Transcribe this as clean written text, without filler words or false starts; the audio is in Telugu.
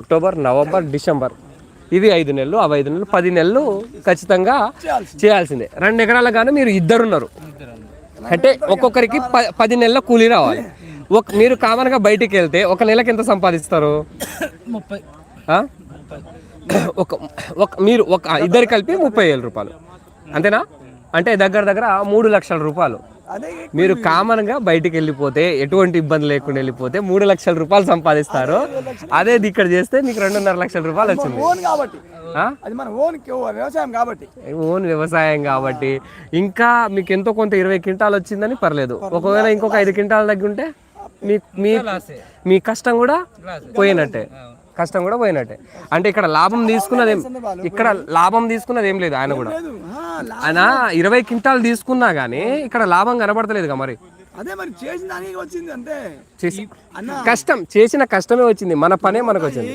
అక్టోబర్, నవంబర్, డిసెంబర్ ఇవి 5 నెలలు, అవి 5 నెలలు, 10 నెలలు ఖచ్చితంగా చేయాల్సిందే. 2 ఎకరాలకు గాను మీరు ఇద్దరున్నారు అంటే ఒక్కొక్కరికి 10 నెలల కూలీ రావాలి. మీరు కామన్గా బయటికి వెళ్తే ఒక నెలకి ఎంత సంపాదిస్తారు? 30. మీరు ఇద్దరు కలిపి 30,000 రూపాయలు అంతేనా? అంటే దగ్గర 3 లక్షల రూపాయలు. మీరు కామన్గా బయటికి వెళ్ళిపోతే ఎటువంటి ఇబ్బంది లేకుండా వెళ్ళిపోతే 3 లక్షల రూపాయలు సంపాదిస్తారు. అదే ఇక్కడ చేస్తే మీకు 2.5 లక్షల రూపాయలు వచ్చింది. ఓన్ వ్యవసాయం కాబట్టి ఇంకా మీకు ఎంతో కొంత 20 క్వింటాలు వచ్చిందని పర్లేదు. ఒకవేళ ఇంకొక 5 క్వింటాలు తగ్గి ఉంటే మీ కష్టం కూడా పోయినట్టే. అంటే ఇక్కడ లాభం తీసుకున్నది ఏం లేదు. ఆయన కూడా ఆయన 20 క్వింటాలు తీసుకున్నా గానీ ఇక్కడ లాభం కనబడతలేదుగా. మరి చేసిన కష్టమే వచ్చింది, మన పనే మనకు వచ్చింది.